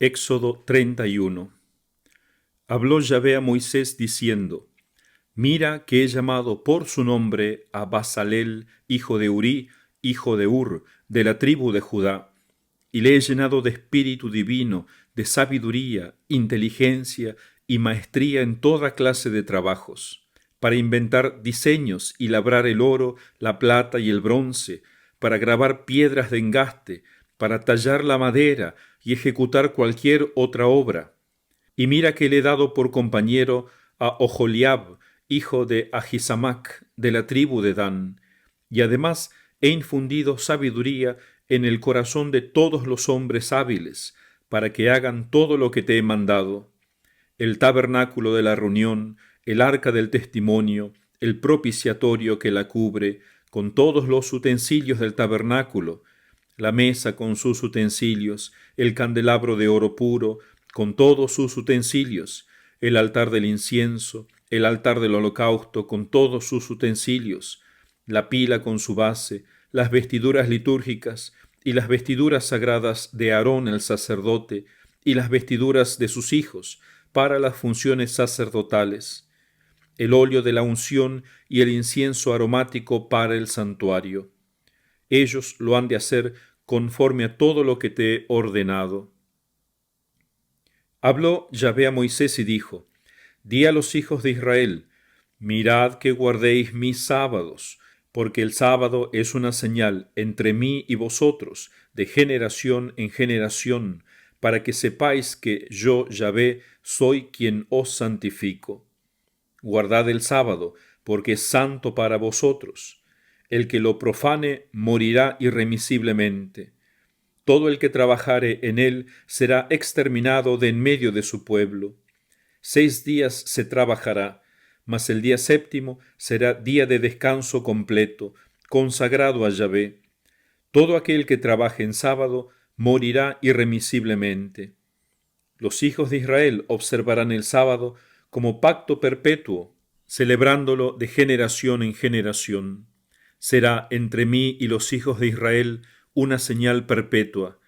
Éxodo 31. Habló Yahvé a Moisés diciendo: Mira que he llamado por su nombre a Basalel, hijo de Urí, hijo de Hur, de la tribu de Judá, y le he llenado de espíritu divino, de sabiduría, inteligencia y maestría en toda clase de trabajos, para inventar diseños y labrar el oro, la plata y el bronce, para grabar piedras de engaste, para tallar la madera y ejecutar cualquier otra obra. Y mira que le he dado por compañero a Oholiab, hijo de Ahisamac, de la tribu de Dan, y además he infundido sabiduría en el corazón de todos los hombres hábiles, para que hagan todo lo que te he mandado: el tabernáculo de la reunión, el arca del testimonio, el propiciatorio que la cubre, con todos los utensilios del tabernáculo, la mesa con sus utensilios, el candelabro de oro puro, con todos sus utensilios, el altar del incienso, el altar del holocausto, con todos sus utensilios, la pila con su base, las vestiduras litúrgicas y las vestiduras sagradas de Aarón el sacerdote y las vestiduras de sus hijos para las funciones sacerdotales, el óleo de la unción y el incienso aromático para el santuario. Ellos lo han de hacer conforme a todo lo que te he ordenado. Habló Yahvé a Moisés y dijo: Di a los hijos de Israel: Mirad que guardéis mis sábados, porque el sábado es una señal entre mí y vosotros, de generación en generación, para que sepáis que yo, Yahvé, soy quien os santifico. Guardad el sábado, porque es santo para vosotros. El que lo profane morirá irremisiblemente. Todo el que trabajare en él será exterminado de en medio de su pueblo. 6 días se trabajará, mas el día séptimo será día de descanso completo, consagrado a Yahvé. Todo aquel que trabaje en sábado morirá irremisiblemente. Los hijos de Israel observarán el sábado como pacto perpetuo, celebrándolo de generación en generación. Será entre mí y los hijos de Israel una señal perpetua,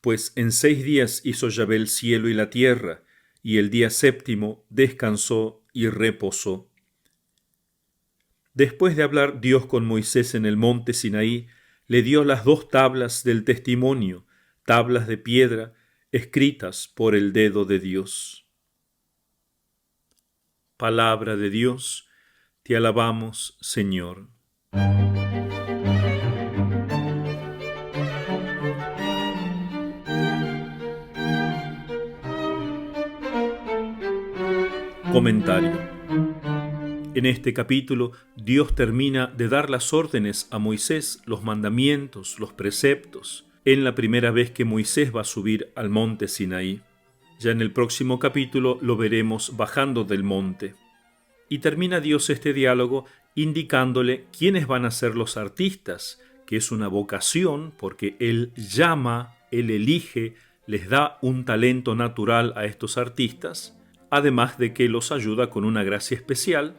pues en 6 días hizo Yahvé el cielo y la tierra, y el día séptimo descansó y reposó. Después de hablar Dios con Moisés en el monte Sinaí, le dio las 2 tablas del testimonio, tablas de piedra, escritas por el dedo de Dios. Palabra de Dios, te alabamos, Señor. Comentario. En este capítulo, Dios termina de dar las órdenes a Moisés, los mandamientos, los preceptos, en la primera vez que Moisés va a subir al monte Sinaí. Ya en el próximo capítulo lo veremos bajando del monte. Y termina Dios este diálogo indicándole quiénes van a ser los artistas, que es una vocación porque Él llama, Él elige, les da un talento natural a estos artistas, además de que los ayuda con una gracia especial,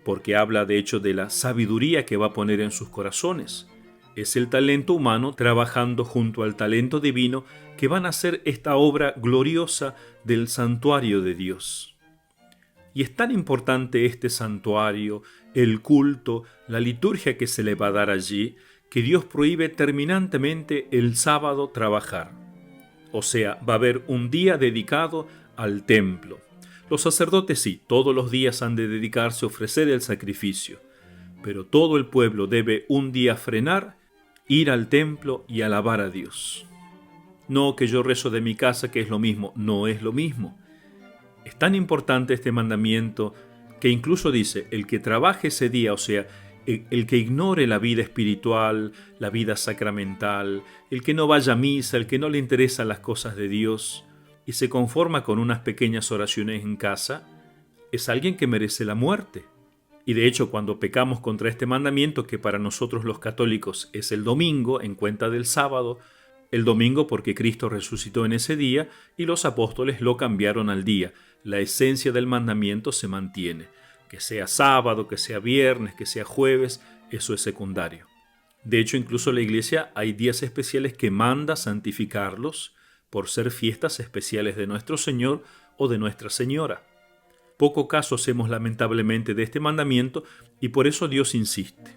porque habla de hecho de la sabiduría que va a poner en sus corazones. Es el talento humano trabajando junto al talento divino que van a hacer esta obra gloriosa del santuario de Dios. Y es tan importante este santuario, el culto, la liturgia que se le va a dar allí, que Dios prohíbe terminantemente el sábado trabajar. O sea, va a haber un día dedicado al templo. Los sacerdotes sí, todos los días han de dedicarse a ofrecer el sacrificio, pero todo el pueblo debe un día frenar, ir al templo y alabar a Dios. No que yo rezo de mi casa, que es lo mismo, no es lo mismo. Es tan importante este mandamiento que incluso dice, el que trabaje ese día, o sea, el que ignore la vida espiritual, la vida sacramental, el que no vaya a misa, el que no le interesan las cosas de Dios y se conforma con unas pequeñas oraciones en casa, es alguien que merece la muerte. Y de hecho, cuando pecamos contra este mandamiento, que para nosotros los católicos es el domingo, en cuenta del sábado, el domingo porque Cristo resucitó en ese día y los apóstoles lo cambiaron al día. La esencia del mandamiento se mantiene. Que sea sábado, que sea viernes, que sea jueves, eso es secundario. De hecho, incluso la Iglesia hay días especiales que manda santificarlos por ser fiestas especiales de nuestro Señor o de Nuestra Señora. Poco caso hacemos lamentablemente de este mandamiento y por eso Dios insiste.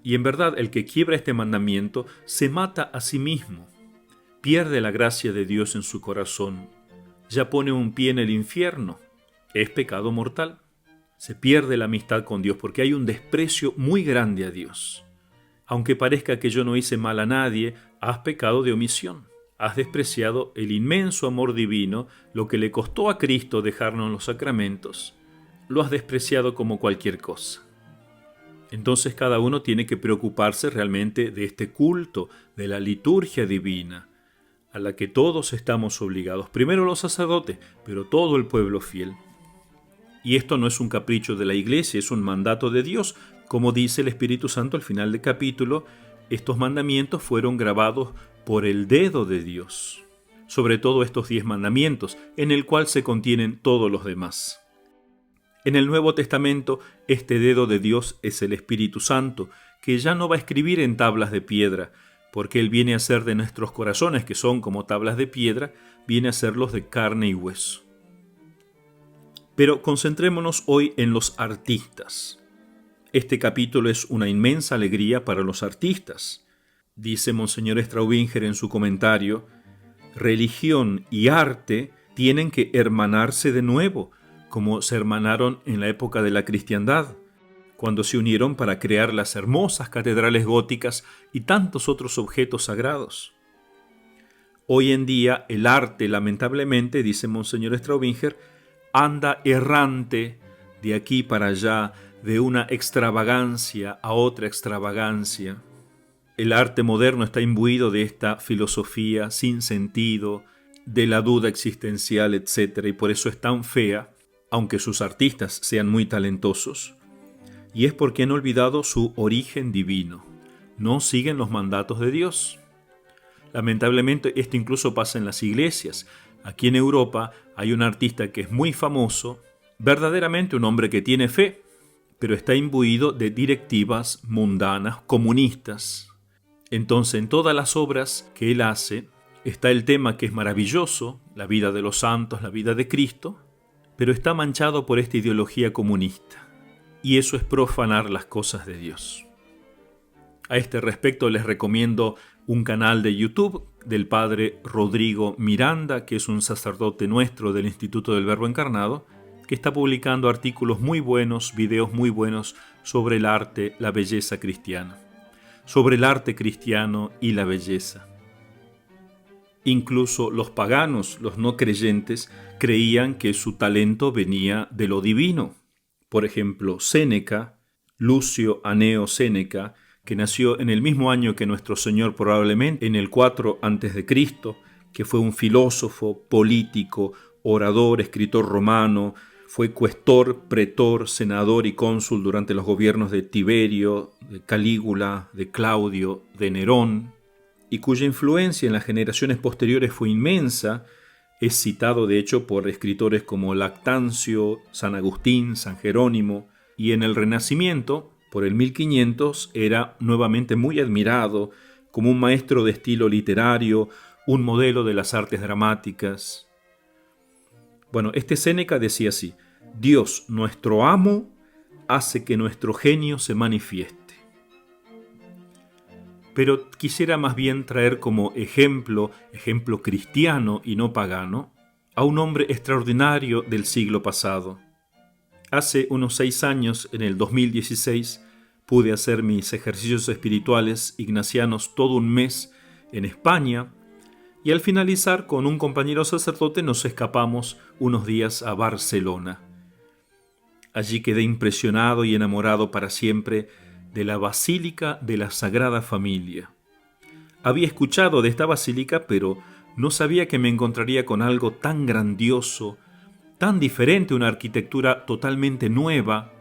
Y en verdad el que quiebra este mandamiento se mata a sí mismo, pierde la gracia de Dios en su corazón, ya pone un pie en el infierno, es pecado mortal. Se pierde la amistad con Dios porque hay un desprecio muy grande a Dios. Aunque parezca que yo no hice mal a nadie, has pecado de omisión. Has despreciado el inmenso amor divino, lo que le costó a Cristo dejarnos los sacramentos. Lo has despreciado como cualquier cosa. Entonces cada uno tiene que preocuparse realmente de este culto, de la liturgia divina, a la que todos estamos obligados. Primero los sacerdotes, pero todo el pueblo fiel. Y esto no es un capricho de la Iglesia, es un mandato de Dios. Como dice el Espíritu Santo al final del capítulo, estos mandamientos fueron grabados por el dedo de Dios. Sobre todo estos 10 mandamientos, en el cual se contienen todos los demás. En el Nuevo Testamento, este dedo de Dios es el Espíritu Santo, que ya no va a escribir en tablas de piedra, porque Él viene a hacer de nuestros corazones, que son como tablas de piedra, viene a hacerlos de carne y hueso. Pero concentrémonos hoy en los artistas. Este capítulo es una inmensa alegría para los artistas. Dice Monseñor Straubinger en su comentario, religión y arte tienen que hermanarse de nuevo, como se hermanaron en la época de la cristiandad, cuando se unieron para crear las hermosas catedrales góticas y tantos otros objetos sagrados. Hoy en día el arte, lamentablemente, dice Monseñor Straubinger, anda errante de aquí para allá, de una extravagancia a otra extravagancia. El arte moderno está imbuido de esta filosofía sin sentido, de la duda existencial, etc. Y por eso es tan fea, aunque sus artistas sean muy talentosos. Y es porque han olvidado su origen divino. No siguen los mandatos de Dios. Lamentablemente esto incluso pasa en las iglesias. Aquí en Europa hay un artista que es muy famoso, verdaderamente un hombre que tiene fe, pero está imbuido de directivas mundanas, comunistas. Entonces, en todas las obras que él hace, está el tema que es maravilloso, la vida de los santos, la vida de Cristo, pero está manchado por esta ideología comunista. Y eso es profanar las cosas de Dios. A este respecto les recomiendo un canal de YouTube del padre Rodrigo Miranda, que es un sacerdote nuestro del Instituto del Verbo Encarnado, que está publicando artículos muy buenos, videos muy buenos sobre el arte, la belleza cristiana, sobre el arte cristiano y la belleza. Incluso los paganos, los no creyentes, creían que su talento venía de lo divino. Por ejemplo, Séneca, Lucio Aneo Séneca, que nació en el mismo año que nuestro Señor, probablemente en el 4 a.C., que fue un filósofo, político, orador, escritor romano, fue cuestor, pretor, senador y cónsul durante los gobiernos de Tiberio, de Calígula, de Claudio, de Nerón, y cuya influencia en las generaciones posteriores fue inmensa. Es citado de hecho por escritores como Lactancio, San Agustín, San Jerónimo, y en el Renacimiento, por el 1500, era nuevamente muy admirado como un maestro de estilo literario, un modelo de las artes dramáticas. Bueno, este Séneca decía así: Dios, nuestro amo, hace que nuestro genio se manifieste. Pero quisiera más bien traer como ejemplo cristiano y no pagano, a un hombre extraordinario del siglo pasado. Hace unos 6 años, en el 2016, pude hacer mis ejercicios espirituales ignacianos todo un mes en España, y al finalizar con un compañero sacerdote nos escapamos unos días a Barcelona. Allí quedé impresionado y enamorado para siempre de la Basílica de la Sagrada Familia. Había escuchado de esta basílica, pero no sabía que me encontraría con algo tan grandioso, tan diferente, una arquitectura totalmente nueva,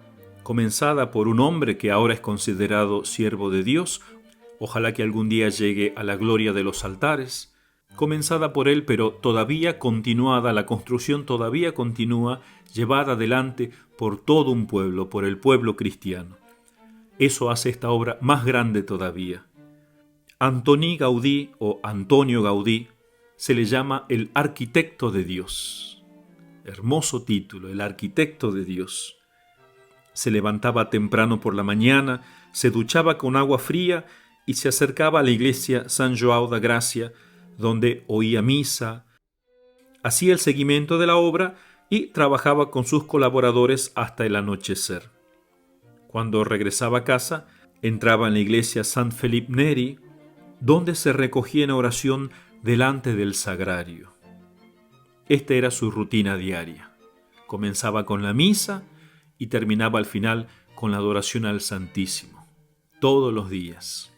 comenzada por un hombre que ahora es considerado siervo de Dios, ojalá que algún día llegue a la gloria de los altares, comenzada por él, pero todavía continuada, la construcción todavía continúa, llevada adelante por todo un pueblo, por el pueblo cristiano. Eso hace esta obra más grande todavía. Antoni Gaudí, o Antonio Gaudí, se le llama el arquitecto de Dios. Hermoso título, el arquitecto de Dios. Se levantaba temprano por la mañana, se duchaba con agua fría y se acercaba a la iglesia San João da Gracia, donde oía misa, hacía el seguimiento de la obra y trabajaba con sus colaboradores hasta el anochecer. Cuando regresaba a casa, entraba en la iglesia San Felipe Neri, donde se recogía en oración delante del sagrario. Esta era su rutina diaria. Comenzaba con la misa y terminaba al final con la adoración al Santísimo, todos los días.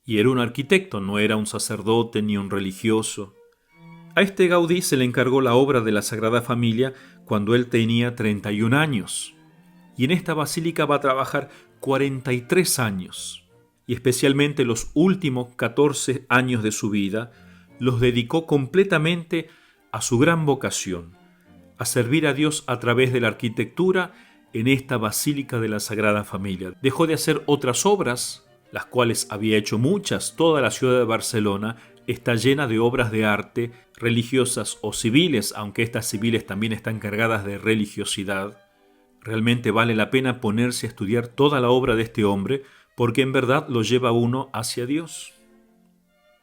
Y era un arquitecto, no era un sacerdote ni un religioso. A este Gaudí se le encargó la obra de la Sagrada Familia cuando él tenía 31 años. Y en esta basílica va a trabajar 43 años. Y especialmente los últimos 14 años de su vida los dedicó completamente a su gran vocación, a servir a Dios a través de la arquitectura en esta Basílica de la Sagrada Familia. Dejó de hacer otras obras, las cuales había hecho muchas. Toda la ciudad de Barcelona está llena de obras de arte, religiosas o civiles, aunque estas civiles también están cargadas de religiosidad. Realmente vale la pena ponerse a estudiar toda la obra de este hombre, porque en verdad lo lleva uno hacia Dios.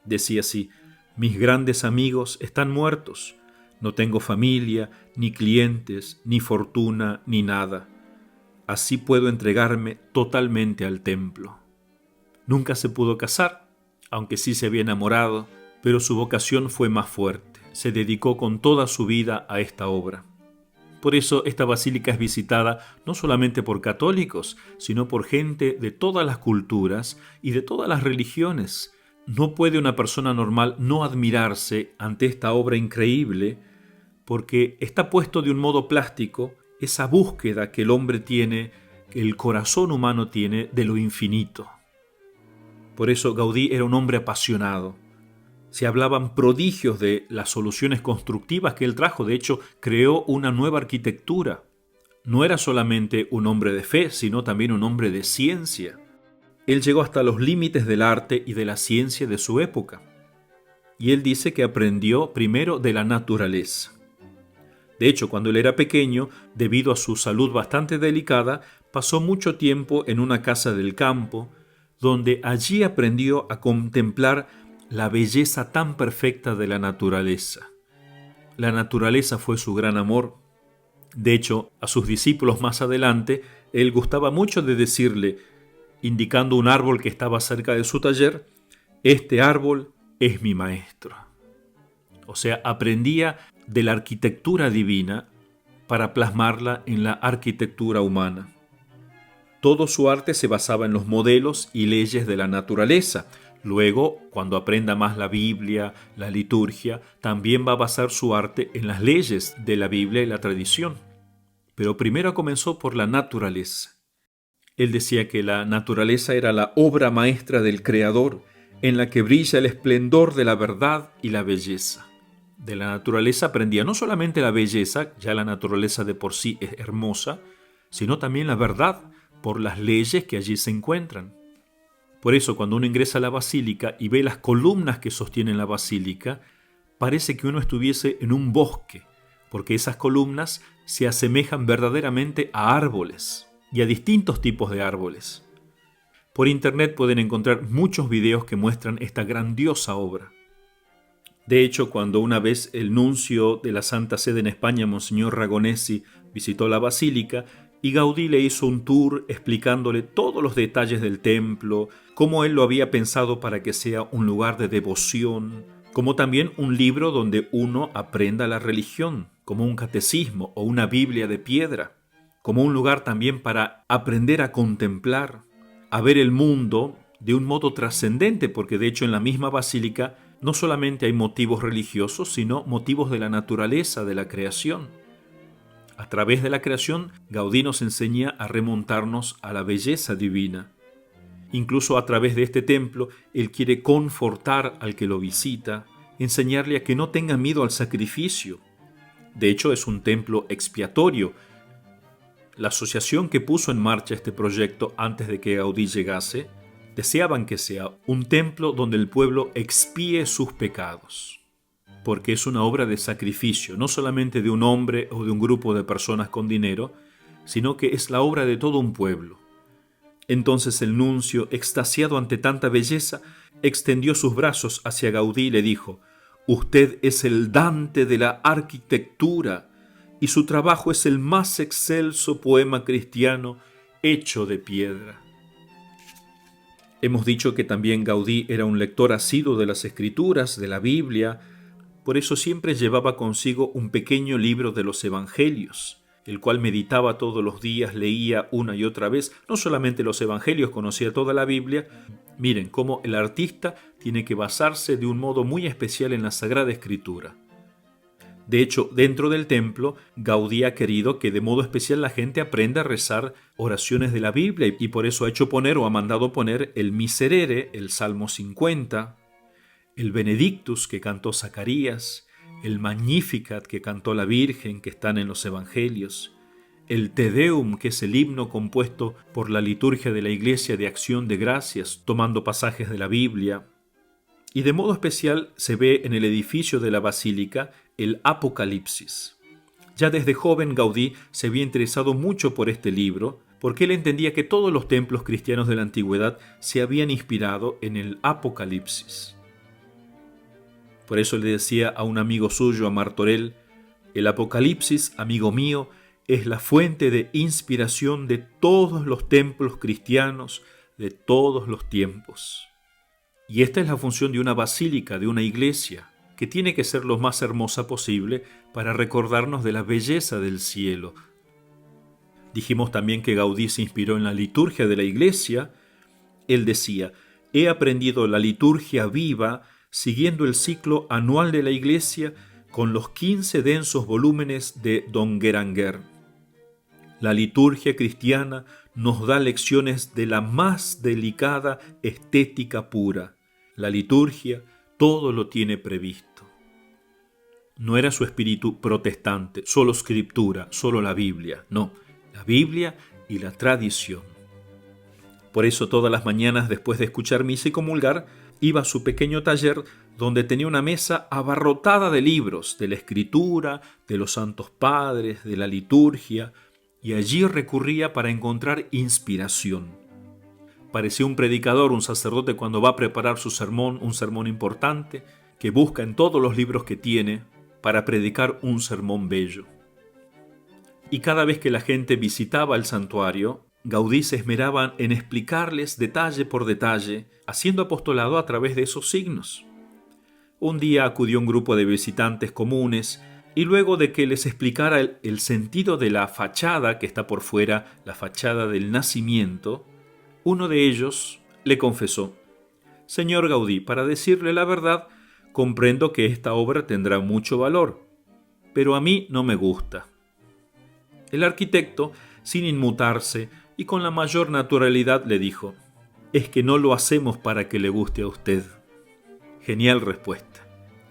Decía así: mis grandes amigos están muertos. No tengo familia, ni clientes, ni fortuna, ni nada. Así puedo entregarme totalmente al templo. Nunca se pudo casar, aunque sí se había enamorado, pero su vocación fue más fuerte. Se dedicó con toda su vida a esta obra. Por eso esta basílica es visitada no solamente por católicos, sino por gente de todas las culturas y de todas las religiones. No puede una persona normal no admirarse ante esta obra increíble, porque está puesto de un modo plástico esa búsqueda que el hombre tiene, que el corazón humano tiene de lo infinito. Por eso Gaudí era un hombre apasionado. Se hablaban prodigios de las soluciones constructivas que él trajo. De hecho, creó una nueva arquitectura. No era solamente un hombre de fe, sino también un hombre de ciencia. Él llegó hasta los límites del arte y de la ciencia de su época. Y él dice que aprendió primero de la naturaleza. De hecho, cuando él era pequeño, debido a su salud bastante delicada, pasó mucho tiempo en una casa del campo, donde allí aprendió a contemplar la belleza tan perfecta de la naturaleza. La naturaleza fue su gran amor. De hecho, a sus discípulos más adelante, él gustaba mucho de decirle, indicando un árbol que estaba cerca de su taller: este árbol es mi maestro. O sea, aprendía de la arquitectura divina para plasmarla en la arquitectura humana. Todo su arte se basaba en los modelos y leyes de la naturaleza. Luego, cuando aprenda más la Biblia, la liturgia, también va a basar su arte en las leyes de la Biblia y la tradición. Pero primero comenzó por la naturaleza. Él decía que la naturaleza era la obra maestra del Creador, en la que brilla el esplendor de la verdad y la belleza. De la naturaleza aprendía no solamente la belleza, ya la naturaleza de por sí es hermosa, sino también la verdad por las leyes que allí se encuentran. Por eso, cuando uno ingresa a la basílica y ve las columnas que sostienen la basílica, parece que uno estuviese en un bosque, porque esas columnas se asemejan verdaderamente a árboles y a distintos tipos de árboles. Por internet pueden encontrar muchos videos que muestran esta grandiosa obra. De hecho, cuando una vez el nuncio de la Santa Sede en España, Monseñor Ragonesi, visitó la basílica, y Gaudí le hizo un tour explicándole todos los detalles del templo, cómo él lo había pensado para que sea un lugar de devoción, como también un libro donde uno aprenda la religión, como un catecismo o una Biblia de piedra, como un lugar también para aprender a contemplar, a ver el mundo de un modo trascendente, porque de hecho en la misma basílica no solamente hay motivos religiosos, sino motivos de la naturaleza, de la creación. A través de la creación, Gaudí nos enseña a remontarnos a la belleza divina. Incluso a través de este templo, él quiere confortar al que lo visita, enseñarle a que no tenga miedo al sacrificio. De hecho, es un templo expiatorio. La asociación que puso en marcha este proyecto antes de que Gaudí llegase, deseaban que sea un templo donde el pueblo expíe sus pecados. porque es una obra de sacrificio, no solamente de un hombre o de un grupo de personas con dinero, sino que es la obra de todo un pueblo. Entonces el nuncio, extasiado ante tanta belleza, extendió sus brazos hacia Gaudí y le dijo: «Usted es el Dante de la arquitectura, y su trabajo es el más excelso poema cristiano hecho de piedra». Hemos dicho que también Gaudí era un lector asiduo de las Escrituras, de la Biblia. Por eso siempre llevaba consigo un pequeño libro de los Evangelios, el cual meditaba todos los días, leía una y otra vez. No solamente los Evangelios, conocía toda la Biblia. Miren cómo el artista tiene que basarse de un modo muy especial en la Sagrada Escritura. De hecho, dentro del templo, Gaudí ha querido que de modo especial la gente aprenda a rezar oraciones de la Biblia, y por eso ha hecho poner o ha mandado poner el Miserere, el Salmo 50, el Benedictus que cantó Zacarías, el Magnificat que cantó la Virgen, que están en los Evangelios, el Te Deum, que es el himno compuesto por la liturgia de la Iglesia de Acción de Gracias, tomando pasajes de la Biblia. Y de modo especial se ve en el edificio de la Basílica el Apocalipsis. Ya desde joven Gaudí se había interesado mucho por este libro, porque él entendía que todos los templos cristianos de la antigüedad se habían inspirado en el Apocalipsis. Por eso le decía a un amigo suyo, a Martorell: «El Apocalipsis, amigo mío, es la fuente de inspiración de todos los templos cristianos de todos los tiempos». Y esta es la función de una basílica, de una iglesia, que tiene que ser lo más hermosa posible para recordarnos de la belleza del cielo. Dijimos también que Gaudí se inspiró en la liturgia de la iglesia. Él decía: «He aprendido la liturgia viva siguiendo el ciclo anual de la iglesia con los 15 densos volúmenes de Don Guéranger. La liturgia cristiana nos da lecciones de la más delicada estética pura. La liturgia todo lo tiene previsto». No era su espíritu protestante, solo escritura, solo la Biblia. No, la Biblia y la tradición. Por eso todas las mañanas, después de escuchar misa y comulgar, iba a su pequeño taller, donde tenía una mesa abarrotada de libros, de la escritura, de los santos padres, de la liturgia, y allí recurría para encontrar inspiración. Parecía un predicador, un sacerdote cuando va a preparar su sermón, un sermón importante, que busca en todos los libros que tiene para predicar un sermón bello. Y cada vez que la gente visitaba el santuario, Gaudí se esmeraba en explicarles detalle por detalle, haciendo apostolado a través de esos signos. Un día acudió un grupo de visitantes comunes, y luego de que les explicara el sentido de la fachada que está por fuera, la fachada del nacimiento, uno de ellos le confesó: «Señor Gaudí, para decirle la verdad, comprendo que esta obra tendrá mucho valor, pero a mí no me gusta». El arquitecto, sin inmutarse y con la mayor naturalidad, le dijo: «Es que no lo hacemos para que le guste a usted». Genial respuesta.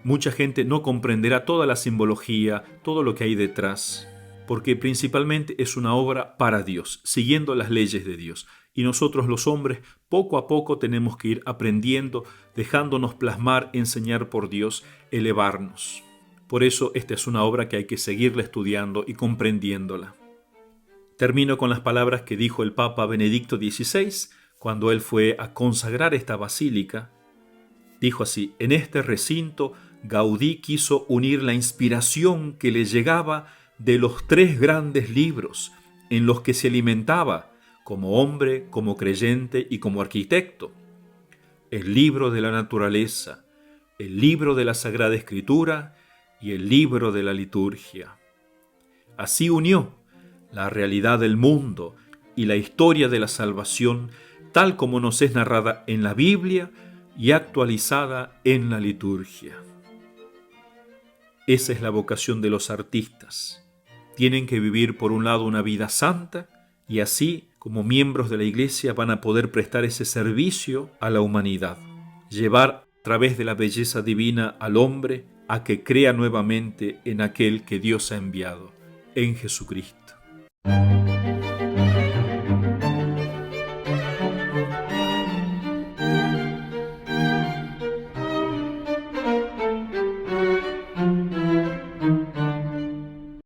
Mucha gente no comprenderá toda la simbología, todo lo que hay detrás, porque principalmente es una obra para Dios, siguiendo las leyes de Dios. Y nosotros los hombres, poco a poco tenemos que ir aprendiendo, dejándonos plasmar, enseñar por Dios, elevarnos. Por eso esta es una obra que hay que seguirla estudiando y comprendiéndola. Termino con las palabras que dijo el Papa Benedicto XVI cuando él fue a consagrar esta basílica. Dijo así: «En este recinto, Gaudí quiso unir la inspiración que le llegaba de los 3 grandes libros en los que se alimentaba como hombre, como creyente y como arquitecto: el libro de la naturaleza, el libro de la Sagrada Escritura y el libro de la liturgia». Así unió la realidad del mundo y la historia de la salvación, tal como nos es narrada en la Biblia y actualizada en la liturgia. Esa es la vocación de los artistas. Tienen que vivir, por un lado, una vida santa, y así, como miembros de la Iglesia, van a poder prestar ese servicio a la humanidad, llevar a través de la belleza divina al hombre a que crea nuevamente en aquel que Dios ha enviado, en Jesucristo.